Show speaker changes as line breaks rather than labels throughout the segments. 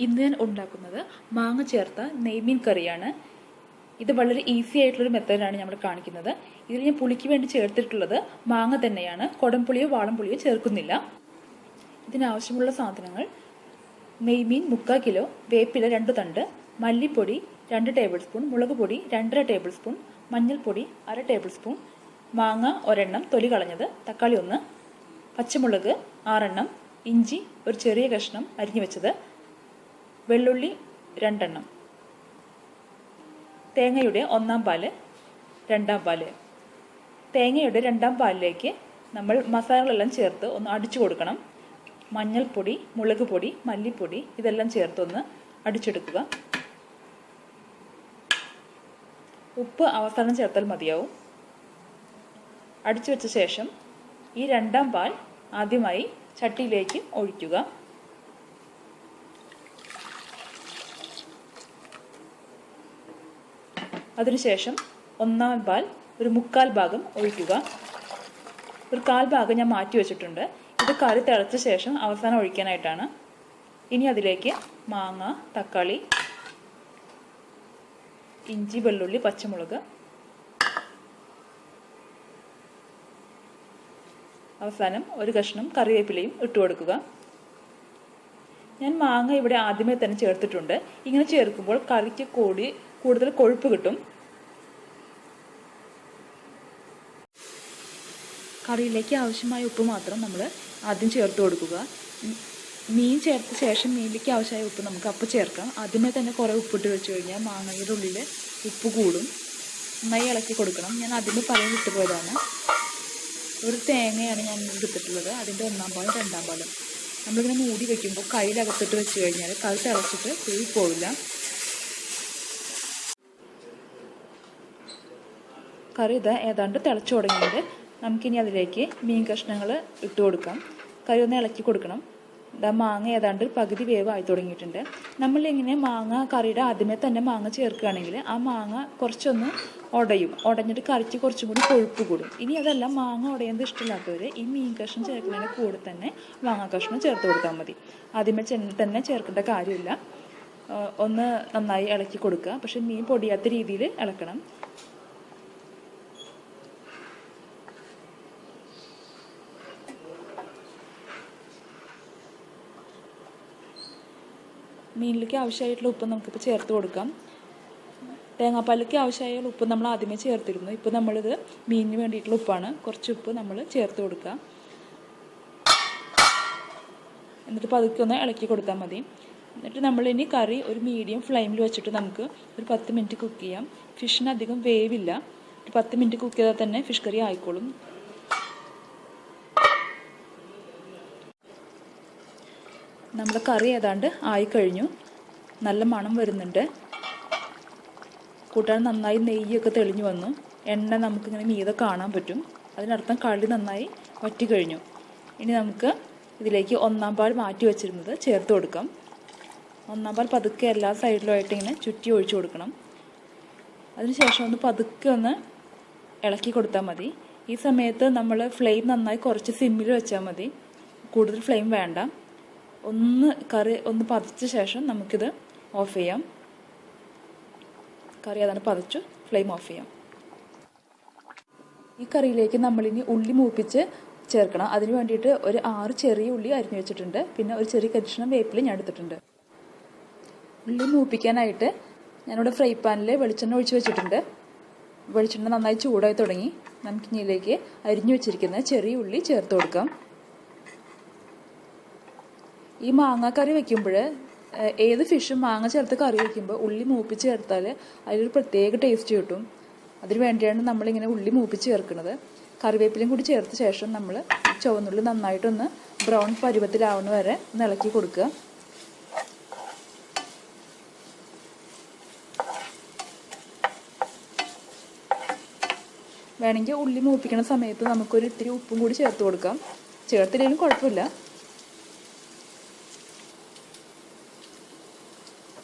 ഇന്ന് ഞാൻ ഉണ്ടാക്കുന്നത് മാങ്ങ ചേർത്ത നെയ്മീൻ കറിയാണ്. ഇത് വളരെ ഈസി ആയിട്ടുള്ളൊരു മെത്തേഡാണ് നമ്മൾ കാണിക്കുന്നത്. ഇതിൽ ഞാൻ പുളിക്ക് വേണ്ടി ചേർത്തിട്ടുള്ളത് മാങ്ങ തന്നെയാണ്. കുടംപുളിയോ വാളംപുളിയോ ചേർക്കുന്നില്ല. ഇതിനാവശ്യമുള്ള സാധനങ്ങൾ: നെയ്മീൻ 3/4 കിലോ, വേപ്പില 2 തണ്ട്, മല്ലിപ്പൊടി 2 ടേബിൾ സ്പൂൺ, മുളക് പൊടി 2.5 ടേബിൾ സ്പൂൺ, മഞ്ഞൾപ്പൊടി 1/2 ടേബിൾ സ്പൂൺ, മാങ്ങ ഒരെണ്ണം തൊലി കളഞ്ഞത്, തക്കാളി 1, പച്ചമുളക് 6 എണ്ണം, ഇഞ്ചി ഒരു ചെറിയ കഷ്ണം അരിഞ്ഞു വെച്ചത്, വെള്ളുള്ളി 2 എണ്ണം, തേങ്ങയുടെ 1-ാം പാല്, 2-ാം പാല്. തേങ്ങയുടെ 2-ാം പാലിലേക്ക് നമ്മൾ മസാലകളെല്ലാം ചേർത്ത് ഒന്ന് അടിച്ചു കൊടുക്കണം. മഞ്ഞൾപ്പൊടി, മുളക് പൊടി, മല്ലിപ്പൊടി ഇതെല്ലാം ചേർത്തൊന്ന് അടിച്ചെടുക്കുക. ഉപ്പ് അവസാനം ചേർത്താൽ മതിയാവും. അടിച്ചു വെച്ച ശേഷം ഈ 2-ാം പാൽ ആദ്യമായി ചട്ടിയിലേക്ക് ഒഴിക്കുക. അതിനുശേഷം 1-ാം പാൽ ഒരു 1/4 ഭാഗം ഒഴിക്കുക. ഒരു 1/4 ഭാഗം ഞാൻ മാറ്റി വെച്ചിട്ടുണ്ട്. ഇത് കറി തിളച്ച ശേഷം അവസാനം ഒഴിക്കാനായിട്ടാണ്. ഇനി അതിലേക്ക് മാങ്ങ, തക്കാളി, ഇഞ്ചി, വെള്ളുള്ളി, പച്ചമുളക്, അവസാനം ഒരു കഷ്ണം കറിവേപ്പിലയും ഇട്ട് കൊടുക്കുക. ഞാൻ മാങ്ങ ഇവിടെ ആദ്യമേ തന്നെ ചേർത്തിട്ടുണ്ട്. ഇങ്ങനെ ചേർക്കുമ്പോൾ കറിക്ക് കൂടുതൽ കൊഴുപ്പ് കിട്ടും. കറിയിലേക്ക് ആവശ്യമായ ഉപ്പ് മാത്രം നമ്മൾ ആദ്യം ചേർത്ത് കൊടുക്കുക. മീൻ ചേർത്ത ശേഷം മീനിലേക്ക് ആവശ്യമായ ഉപ്പ് നമുക്ക് അപ്പോൾ ചേർക്കാം. ആദ്യമേ തന്നെ കുറേ ഉപ്പിട്ട് വെച്ച് കഴിഞ്ഞാൽ മാങ്ങയുടെ ഉള്ളിൽ ഉപ്പ് കൂടും. നന്നായി ഇളക്കി കൊടുക്കണം. ഞാൻ ആദ്യമേ പറയാൻ വിട്ടുപോയതാണ്. ഒരു തേങ്ങയാണ് ഞാൻ എടുത്തിട്ടുള്ളത്. അതിൻ്റെ 1-ാം പാലും 2-ാം പാലും നമ്മളിങ്ങനെ മൂടി വയ്ക്കുമ്പോൾ കയ്യിലകത്തിട്ട് വെച്ച് കഴിഞ്ഞാൽ കറി തിളച്ചിട്ട് പോയി പോവില്ല. കറി ഇത് ഏതാണ്ട് തിളച്ചു തുടങ്ങിയിട്ട് നമുക്കിനി അതിലേക്ക് മീൻ കഷ്ണങ്ങൾ ഇട്ട് കൊടുക്കാം. കറി ഒന്ന് ഇളക്കി കൊടുക്കണം. മാങ്ങ ഏതാണ്ട് പകുതി വേവ് ആയി തുടങ്ങിയിട്ടുണ്ട്. നമ്മളിങ്ങനെ മാങ്ങ കറിയുടെ ആദ്യമേ തന്നെ മാങ്ങ ചേർക്കുകയാണെങ്കിൽ ആ മാങ്ങ കുറച്ചൊന്ന് ഉടഞ്ഞിട്ട് കറിക്ക് കുറച്ചും കൂടി കൊഴുപ്പ് കൂടും. ഇനി അതല്ല, മാങ്ങ ഉടയുന്നത് ഇഷ്ടമില്ലാത്തവർ ഈ മീൻ കഷ്ണം ചേർക്കുന്നതിന് കൂടെ തന്നെ മാങ്ങ കഷ്ണം ചേർത്ത് കൊടുത്താൽ മതി. ആദ്യമേ തന്നെ ചേർക്കേണ്ട കാര്യമില്ല. ഒന്ന് നന്നായി ഇളക്കി കൊടുക്കുക. പക്ഷെ മീൻ പൊടിയാത്ത രീതിയിൽ ഇളക്കണം. മീനിലേക്ക് ആവശ്യമായിട്ടുള്ള ഉപ്പ് നമുക്കിപ്പോൾ ചേർത്ത് കൊടുക്കാം. തേങ്ങാപ്പാലിലേക്ക് ആവശ്യമായുള്ള ഉപ്പ് നമ്മൾ ആദ്യമേ ചേർത്തിരുന്നു. ഇപ്പോൾ നമ്മളിത് മീനിന് വേണ്ടിയിട്ടുള്ള ഉപ്പാണ്. കുറച്ച് ഉപ്പ് നമ്മൾ ചേർത്ത് കൊടുക്കുക. എന്നിട്ട് പതുക്കെ ഒന്ന് ഇളക്കി കൊടുത്താൽ മതി. എന്നിട്ട് നമ്മളിനി കറി ഒരു മീഡിയം ഫ്ലെയിമിൽ വെച്ചിട്ട് നമുക്ക് ഒരു 10 മിനിറ്റ് കുക്ക് ചെയ്യാം. ഫിഷിന് അധികം വേവില്ല. ഒരു 10 മിനിറ്റ് കുക്ക് ചെയ്താൽ തന്നെ ഫിഷ് കറി ആയിക്കോളും. നമ്മുടെ കറി ഏതാണ്ട് ആയിക്കഴിഞ്ഞു. നല്ല മണം വരുന്നുണ്ട്. കൂട്ടാൻ നന്നായി നെയ്യൊക്കെ തെളിഞ്ഞു വന്നു. എണ്ണ നമുക്കിങ്ങനെ മീതെ കാണാൻ പറ്റും. അതിനർത്ഥം കളി നന്നായി വറ്റി കഴിഞ്ഞു. ഇനി നമുക്ക് ഇതിലേക്ക് 1-ാം പാൽ മാറ്റി വെച്ചിരുന്നത് ചേർത്ത് കൊടുക്കാം. 1-ാം പാൽ പതുക്കെ എല്ലാ സൈഡിലുമായിട്ട് ഇങ്ങനെ ചുറ്റി ഒഴിച്ചു കൊടുക്കണം. അതിനുശേഷം ഒന്ന് പതുക്കെ ഒന്ന് ഇളക്കി കൊടുത്താൽ മതി. ഈ സമയത്ത് നമ്മൾ ഫ്ലെയിം നന്നായി കുറച്ച് സിമ്മിൽ വെച്ചാൽ മതി. കൂടുതൽ ഫ്ലെയിം വേണ്ട. കറി ഒന്ന് പതിച്ച ശേഷം നമുക്കിത് ഓഫ് ചെയ്യാം. കറി അതാണ് പതിച്ചു. ഫ്ലെയിം ഓഫ് ചെയ്യാം. ഈ കറിയിലേക്ക് നമ്മളിനി ഉള്ളി മൂപ്പിച്ച് ചേർക്കണം. അതിന് വേണ്ടിയിട്ട് ഒരു 6 ചെറിയ ഉള്ളി അരിഞ്ഞു വെച്ചിട്ടുണ്ട്. പിന്നെ ഒരു ചെറിയ കഷ്ണം വേപ്പില ഞാൻ എടുത്തിട്ടുണ്ട്. ഉള്ളി മൂപ്പിക്കാനായിട്ട് ഞാനിവിടെ ഫ്രൈ പാനിൽ വെളിച്ചെണ്ണ ഒഴിച്ച് വെച്ചിട്ടുണ്ട്. വെളിച്ചെണ്ണ നന്നായി ചൂടായി തുടങ്ങി. നമുക്കിതിലേക്ക് അരിഞ്ഞു വെച്ചിരിക്കുന്ന ചെറിയ ഉള്ളി ചേർത്ത് കൊടുക്കാം. ഈ മാങ്ങാക്കറി വയ്ക്കുമ്പോൾ ഏത് ഫിഷും മാങ്ങ ചേർത്ത് കറി വയ്ക്കുമ്പോൾ ഉള്ളി മൂപ്പിച്ച് ചേർത്താൽ അതിലൊരു പ്രത്യേക ടേസ്റ്റ് കിട്ടും. അതിന് വേണ്ടിയാണ് നമ്മളിങ്ങനെ ഉള്ളി മൂപ്പിച്ച് ചേർക്കുന്നത്. കറിവേപ്പിലയും കൂടി ചേർത്ത ശേഷം നമ്മൾ ചുവന്നുള്ളി നന്നായിട്ടൊന്ന് ബ്രൗൺ പരുവത്തിലാവുന്ന വരെ ഒന്ന് ഇളക്കി കൊടുക്കുക. വേണമെങ്കിൽ ഉള്ളി മൂപ്പിക്കുന്ന സമയത്ത് നമുക്കൊരു ഇത്തിരി ഉപ്പും കൂടി ചേർത്ത് കൊടുക്കാം. ചേർത്തില്ലെങ്കിലും കുഴപ്പമില്ല.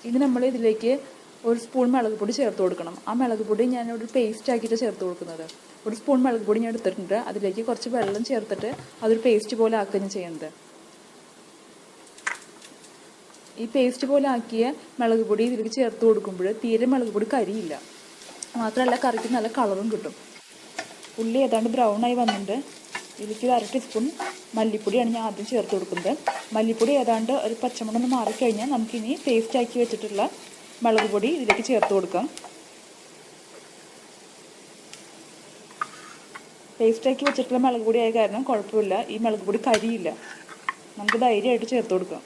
ഇനി നമ്മൾ ഇതിലേക്ക് 1 സ്പൂൺ മുളക് പൊടി ചേർത്ത് കൊടുക്കണം. ആ മുളക് പൊടി ഞാനിവിടെ പേസ്റ്റ് ആക്കിയിട്ട് ചേർത്ത് കൊടുക്കുന്നത്. 1 സ്പൂൺ മുളക് പൊടി ഞാൻ എടുത്തിട്ടുണ്ട്. അതിലേക്ക് കുറച്ച് വെള്ളം ചേർത്തിട്ട് അതൊരു പേസ്റ്റ് പോലെ ആക്കുകയാണ് ചെയ്യുന്നത്. ഈ പേസ്റ്റ് പോലെ ആക്കിയ മുളക് പൊടി ഇതിലേക്ക് ചേർത്ത് കൊടുക്കുമ്പോൾ തീരെ മുളക് പൊടി കരിയില്ല. മാത്രമല്ല കറിക്ക് നല്ല കളറും കിട്ടും. ഉള്ളി ഏതാണ്ട് ബ്രൗൺ ആയി വന്നിട്ടുണ്ട്. ഇതിലേക്ക് ഒരു 1/2 ടീസ്പൂൺ മല്ലിപ്പൊടിയാണ് ഞാൻ ആദ്യം ചേർത്ത് കൊടുക്കുന്നത്. മല്ലിപ്പൊടി ഏതാണ്ട് ഒരു പച്ചമുളക് ഒന്ന് മാറിക്കഴിഞ്ഞാൽ നമുക്കിനി പേസ്റ്റ് ആക്കി വെച്ചിട്ടുള്ള മുളക് പൊടി ഇതിലേക്ക് ചേർത്ത് കൊടുക്കാം. പേസ്റ്റാക്കി വെച്ചിട്ടുള്ള മുളക് പൊടി ആയ കാരണം കുഴപ്പമില്ല, ഈ മുളക് പൊടി കരിയില്ല. നമുക്ക് ധൈര്യമായിട്ട് ചേർത്ത് കൊടുക്കാം.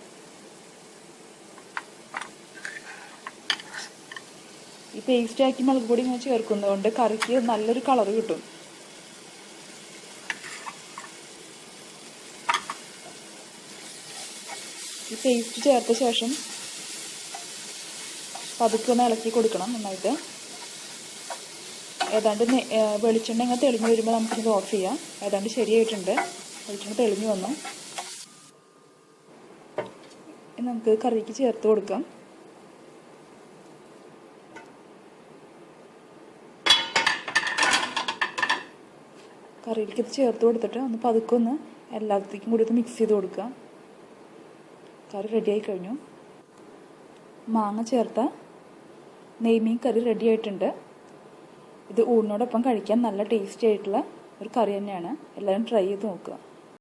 ഈ പേസ്റ്റാക്കി മുളക് പൊടി ഇങ്ങനെ ചേർക്കുന്നതുകൊണ്ട് കറിക്ക് നല്ലൊരു കളർ കിട്ടും. ഈ പേസ്റ്റ് ചേർത്ത ശേഷം പതുക്കെ ഒന്ന് ഇളക്കി കൊടുക്കണം നന്നായിട്ട്. ഏതാണ്ട് വെളിച്ചെണ്ണ ഇങ്ങനെ തെളിഞ്ഞ് വരുമ്പോൾ നമുക്കിത് ഓഫ് ചെയ്യാം. ഏതാണ്ട് ശരിയായിട്ടുണ്ട്, വെളിച്ചെണ്ണ തെളിഞ്ഞ് വന്നു. നമുക്ക് കറിക്ക് ചേർത്ത് കൊടുക്കാം. കറിയിലേക്ക് ഇത് ചേർത്ത് കൊടുത്തിട്ട് ഒന്ന് പതുക്കെ ഒന്ന് എല്ലാത്തേക്കും കൂടി ഒന്ന് മിക്സ് ചെയ്ത് കൊടുക്കുക. കറി റെഡിയായി കഴിഞ്ഞു. മാങ്ങ ചേർത്ത നെയ്മീൻ കറി റെഡി ആയിട്ടുണ്ട്. ഇത് ഊണിനോടൊപ്പം കഴിക്കാൻ നല്ല ടേസ്റ്റി ആയിട്ടുള്ള ഒരു കറി തന്നെയാണ്. എല്ലാവരും ട്രൈ ചെയ്ത് നോക്കുക.